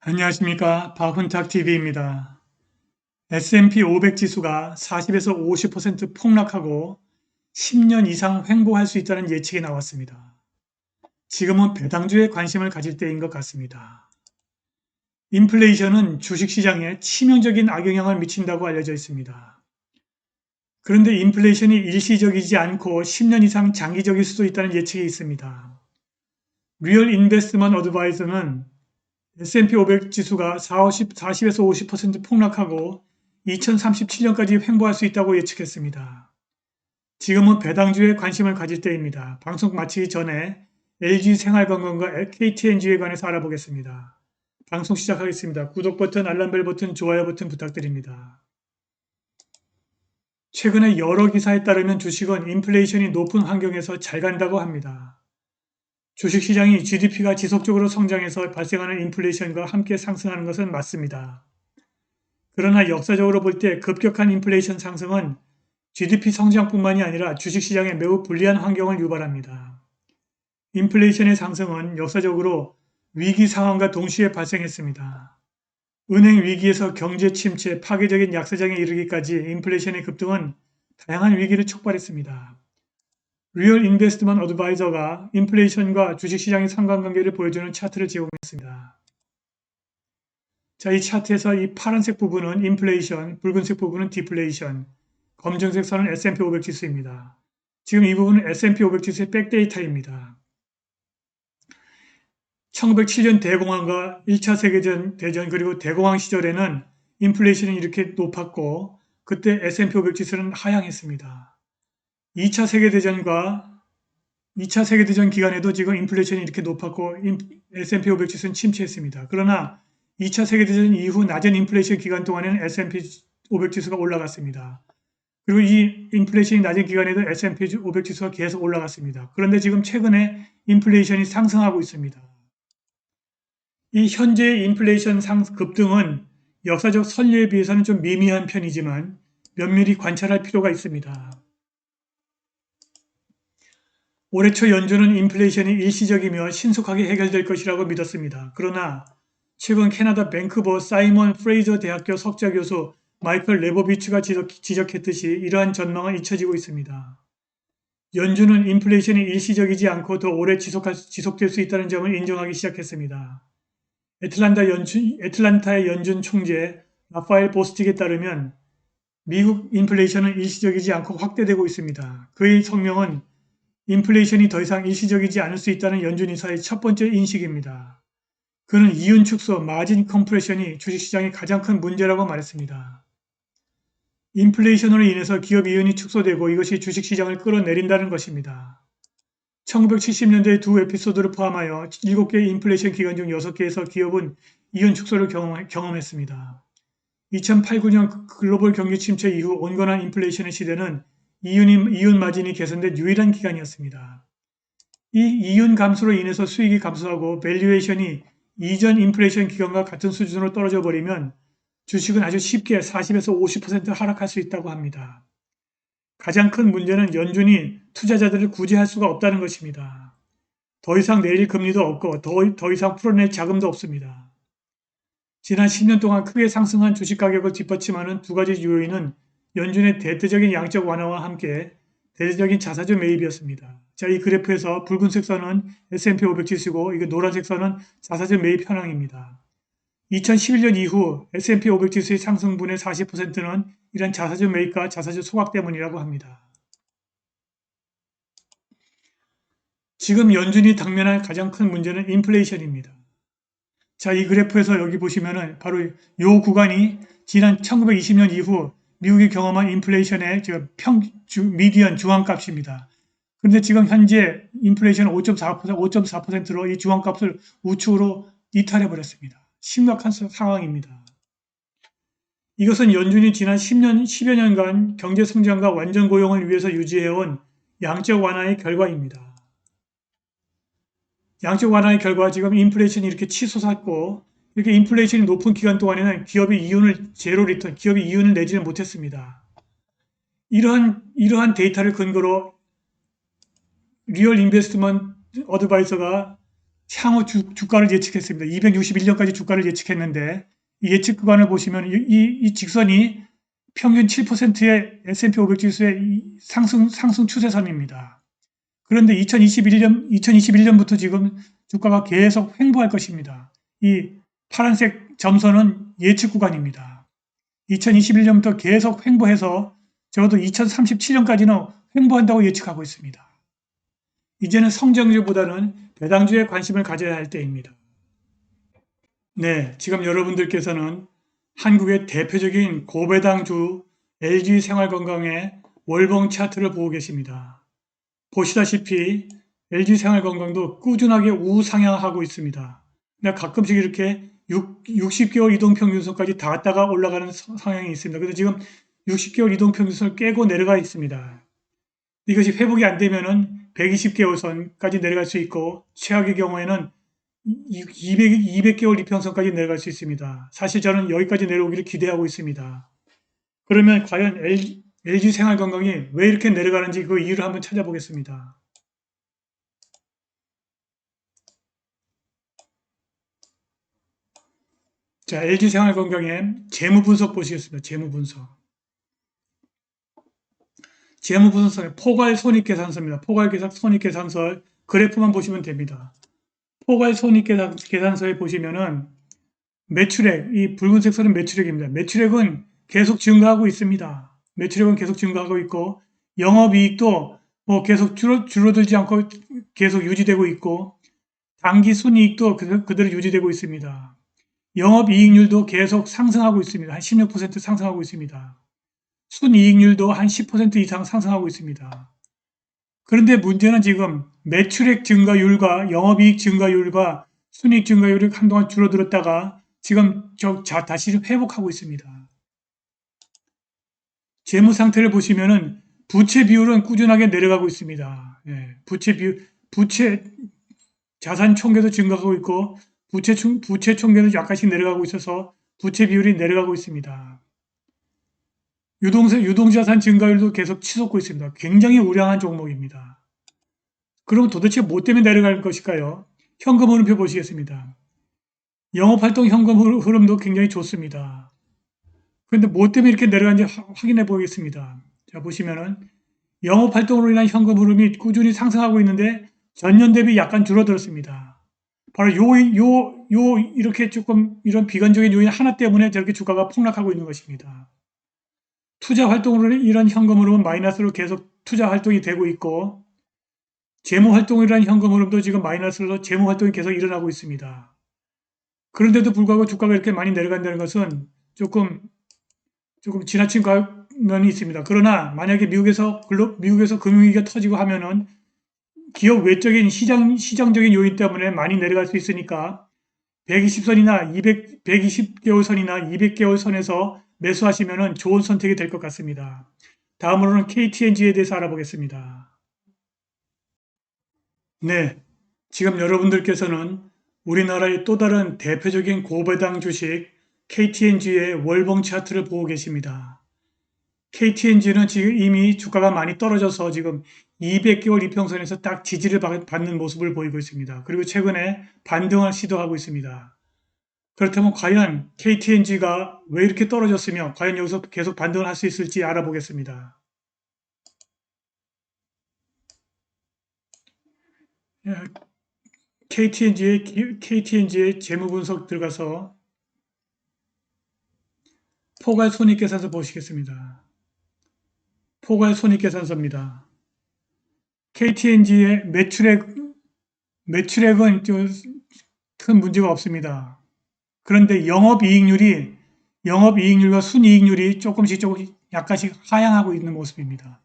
안녕하십니까. 박훈탁TV입니다. S&P 500 지수가 40에서 50% 폭락하고 10년 이상 횡보할 수 있다는 예측이 나왔습니다. 지금은 배당주에 관심을 가질 때인 것 같습니다. 인플레이션은 주식시장에 치명적인 악영향을 미친다고 알려져 있습니다. 그런데 인플레이션이 일시적이지 않고 10년 이상 장기적일 수도 있다는 예측이 있습니다. 리얼 인베스트먼트 어드바이저는 S&P 500 지수가 40에서 50% 폭락하고 2037년까지 횡보할 수 있다고 예측했습니다. 지금은 배당주에 관심을 가질 때입니다. 방송 마치기 전에 LG생활건강과 KTNG에 관해서 알아보겠습니다. 방송 시작하겠습니다. 구독 버튼, 알람벨 버튼, 좋아요 버튼 부탁드립니다. 최근에 여러 기사에 따르면 주식은 인플레이션이 높은 환경에서 잘 간다고 합니다. 주식시장이 GDP가 지속적으로 성장해서 발생하는 인플레이션과 함께 상승하는 것은 맞습니다. 그러나 역사적으로 볼 때 급격한 인플레이션 상승은 GDP 성장뿐만이 아니라 주식시장에 매우 불리한 환경을 유발합니다. 인플레이션의 상승은 역사적으로 위기 상황과 동시에 발생했습니다. 은행 위기에서 경제 침체, 파괴적인 약세장에 이르기까지 인플레이션의 급등은 다양한 위기를 촉발했습니다. 리얼 인베스트먼트 어드바이저가 인플레이션과 주식시장의 상관관계를 보여주는 차트를 제공했습니다. 자, 이 차트에서 이 파란색 부분은 인플레이션, 붉은색 부분은 디플레이션, 검정색 선은 S&P 500 지수입니다. 지금 이 부분은 S&P 500 지수의 백데이터입니다. 1907년 대공황과 1차 세계대전 그리고 대공황 시절에는 인플레이션이 이렇게 높았고 그때 S&P 500 지수는 하향했습니다. 2차 세계대전 기간에도 지금 인플레이션이 이렇게 높았고 S&P 500 지수는 침체했습니다. 그러나 2차 세계대전 이후 낮은 인플레이션 기간 동안에는 S&P 500 지수가 올라갔습니다. 그리고 이 인플레이션이 낮은 기간에도 S&P 500 지수가 계속 올라갔습니다. 그런데 지금 최근에 인플레이션이 상승하고 있습니다. 이 현재의 인플레이션 급등은 역사적 선례에 비해서는 좀 미미한 편이지만 면밀히 관찰할 필요가 있습니다. 올해 초 연준은 인플레이션이 일시적이며 신속하게 해결될 것이라고 믿었습니다. 그러나 최근 캐나다 밴쿠버 사이먼 프레이저 대학교 석좌 교수 마이클 레보비츠가 지적했듯이 이러한 전망은 잊혀지고 있습니다. 연준은 인플레이션이 일시적이지 않고 더 오래 지속될 수 있다는 점을 인정하기 시작했습니다. 애틀란타의 연준 총재 라파엘 보스틱에 따르면 미국 인플레이션은 일시적이지 않고 확대되고 있습니다. 그의 성명은 인플레이션이 더 이상 일시적이지 않을 수 있다는 연준 이사의 첫 번째 인식입니다. 그는 이윤 축소, 마진 컴프레션이 주식시장의 가장 큰 문제라고 말했습니다. 인플레이션으로 인해서 기업 이윤이 축소되고 이것이 주식시장을 끌어내린다는 것입니다. 1970년대의 두 에피소드를 포함하여 7개의 인플레이션 기간 중 6개에서 기업은 이윤 축소를 경험했습니다. 2008-9년 글로벌 경기 침체 이후 온건한 인플레이션의 시대는 이윤 마진이 개선된 유일한 기간이었습니다. 이 이윤 감소로 인해서 수익이 감소하고 밸류에이션이 이전 인플레이션 기간과 같은 수준으로 떨어져 버리면 주식은 아주 쉽게 40에서 50% 하락할 수 있다고 합니다. 가장 큰 문제는 연준이 투자자들을 구제할 수가 없다는 것입니다. 더 이상 내릴 금리도 없고 더 이상 풀어낼 자금도 없습니다. 지난 10년 동안 크게 상승한 주식 가격을 뒷받침하는 두 가지 요인은 연준의 대대적인 양적 완화와 함께 대대적인 자사주 매입이었습니다. 자, 이 그래프에서 붉은색 선은 S&P 500 지수고 이게 노란색 선은 자사주 매입 현황입니다. 2011년 이후 S&P 500 지수의 상승분의 40%는 이런 자사주 매입과 자사주 소각 때문이라고 합니다. 지금 연준이 당면할 가장 큰 문제는 인플레이션입니다. 자, 이 그래프에서 여기 보시면은 바로 이 구간이 지난 1920년 이후 미국이 경험한 인플레이션의 미디언 중앙값입니다. 그런데 지금 현재 인플레이션은 5.4%로 이 중앙값을 우측으로 이탈해 버렸습니다. 심각한 상황입니다. 이것은 연준이 지난 10여 년간 경제 성장과 완전 고용을 위해서 유지해온 양적 완화의 결과입니다. 양적 완화의 결과 지금 인플레이션이 이렇게 치솟았고 이렇게 인플레이션이 높은 기간 동안에는 기업이 이윤을 내지는 못했습니다. 이러한 데이터를 근거로 리얼 인베스트먼트 어드바이저가 향후 주가를 예측했습니다. 261년까지 주가를 예측했는데 이 예측 구간을 보시면 이 직선이 평균 7%의 S&P 500 지수의 상승 추세선입니다. 그런데 2021년부터 지금 주가가 계속 횡보할 것입니다. 이 파란색 점선은 예측 구간입니다. 2021년부터 계속 횡보해서 적어도 2037년까지는 횡보한다고 예측하고 있습니다. 이제는 성장주보다는 배당주에 관심을 가져야 할 때입니다. 네, 지금 여러분들께서는 한국의 대표적인 고배당주 LG생활건강의 월봉 차트를 보고 계십니다. 보시다시피 LG생활건강도 꾸준하게 우상향하고 있습니다. 가끔씩 이렇게 60개월 이동평균선까지 닿았다가 올라가는 성향이 있습니다. 그래서 지금 60개월 이동평균선을 깨고 내려가 있습니다. 이것이 회복이 안 되면은 120개월 선까지 내려갈 수 있고 최악의 경우에는 200개월 이평선까지 내려갈 수 있습니다. 사실 저는 여기까지 내려오기를 기대하고 있습니다. 그러면 과연 LG생활건강이 왜 이렇게 내려가는지 그 이유를 한번 찾아보겠습니다. 자, LG생활건강의 재무분석 보시겠습니다. 재무분석의 포괄손익계산서입니다. 포괄손익계산서 그래프만 보시면 됩니다. 포괄손익계산서에 보시면은 매출액, 이 붉은색 선은 매출액입니다. 매출액은 계속 증가하고 있습니다. 매출액은 계속 증가하고 있고 영업이익도 뭐 계속 줄어들지 않고 계속 유지되고 있고 당기순이익도 그대로 유지되고 있습니다. 영업이익률도 계속 상승하고 있습니다. 한 16% 상승하고 있습니다. 순이익률도 한 10% 이상 상승하고 있습니다. 그런데 문제는 지금 매출액 증가율과 영업이익 증가율과 순이익 증가율이 한동안 줄어들었다가 지금 다시 회복하고 있습니다. 재무 상태를 보시면은 부채 비율은 꾸준하게 내려가고 있습니다. 예, 부채 자산 총계도 증가하고 있고 부채 총계도 약간씩 내려가고 있어서 부채 비율이 내려가고 있습니다. 유동자산 증가율도 계속 치솟고 있습니다. 굉장히 우량한 종목입니다. 그럼 도대체 뭐 때문에 내려갈 것일까요? 현금 흐름표 보시겠습니다. 영업활동 현금 흐름도 굉장히 좋습니다. 그런데 뭐 때문에 이렇게 내려가는지 확인해 보겠습니다. 자, 보시면은 영업활동으로 인한 현금 흐름이 꾸준히 상승하고 있는데 전년 대비 약간 줄어들었습니다. 바로 이렇게 조금 이런 비관적인 요인 하나 때문에 저렇게 주가가 폭락하고 있는 것입니다. 투자 활동으로 이런 현금 흐름은 마이너스로 계속 투자 활동이 되고 있고 재무 활동이라는 현금 흐름도 지금 마이너스로 재무 활동이 계속 일어나고 있습니다. 그런데도 불구하고 주가가 이렇게 많이 내려간다는 것은 조금 지나친 면이 있습니다. 그러나 만약에 미국에서 금융위기가 터지고 하면은 기업 외적인 시장적인 요인 때문에 많이 내려갈 수 있으니까 120선이나 120개월 선이나 200개월 선에서 매수하시면 좋은 선택이 될 것 같습니다. 다음으로는 KTNG에 대해서 알아보겠습니다. 네, 지금 여러분들께서는 우리나라의 또 다른 대표적인 고배당 주식 KTNG의 월봉 차트를 보고 계십니다. KTNG는 지금 이미 주가가 많이 떨어져서 지금 200개월 이평선에서 딱 지지를 받는 모습을 보이고 있습니다. 그리고 최근에 반등을 시도하고 있습니다. 그렇다면 과연 KTNG가 왜 이렇게 떨어졌으며 과연 여기서 계속 반등을 할 수 있을지 알아보겠습니다. KTNG의 재무 분석 들어가서 포괄 손익계산서 보시겠습니다. 포괄 손익계산서입니다. KTNG의 매출액은 큰 문제가 없습니다. 그런데 영업이익률과 순이익률이 조금씩 약간씩 하향하고 있는 모습입니다.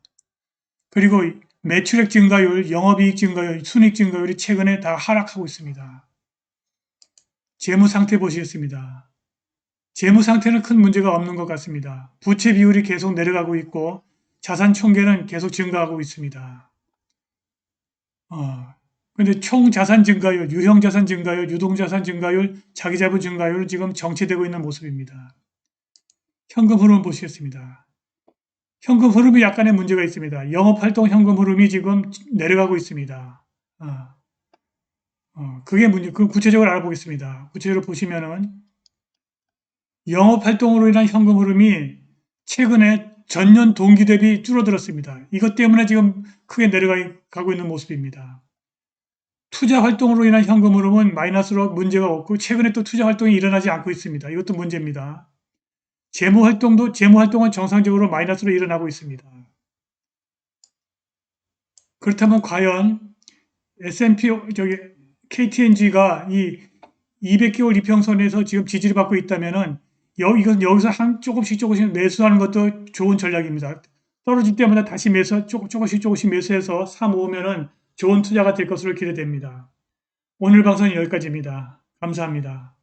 그리고 매출액 증가율, 영업이익 증가율, 순이익 증가율이 최근에 다 하락하고 있습니다. 재무 상태 보시겠습니다. 재무 상태는 큰 문제가 없는 것 같습니다. 부채 비율이 계속 내려가고 있고 자산 총계는 계속 증가하고 있습니다. 근데 총 자산 증가율, 유형 자산 증가율, 유동 자산 증가율, 자기 자본 증가율은 지금 정체되고 있는 모습입니다. 현금 흐름 보시겠습니다. 현금 흐름이 약간의 문제가 있습니다. 영업활동 현금 흐름이 지금 내려가고 있습니다. 그게 문제. 그 구체적으로 알아보겠습니다. 구체적으로 보시면은 영업 활동으로 인한 현금 흐름이 최근에 전년 동기 대비 줄어들었습니다. 이것 때문에 지금 크게 내려가고 있는 모습입니다. 투자 활동으로 인한 현금 흐름은 마이너스로 문제가 없고 최근에 또 투자 활동이 일어나지 않고 있습니다. 이것도 문제입니다. 재무 활동은 정상적으로 마이너스로 일어나고 있습니다. 그렇다면 과연 S&P KTNG가 이 200개월 이평선에서 지금 지지를 받고 있다면은 이건 여기서 조금씩 매수하는 것도 좋은 전략입니다. 떨어질 때마다 다시 조금씩 매수해서 사 모으면은 좋은 투자가 될 것으로 기대됩니다. 오늘 방송은 여기까지입니다. 감사합니다.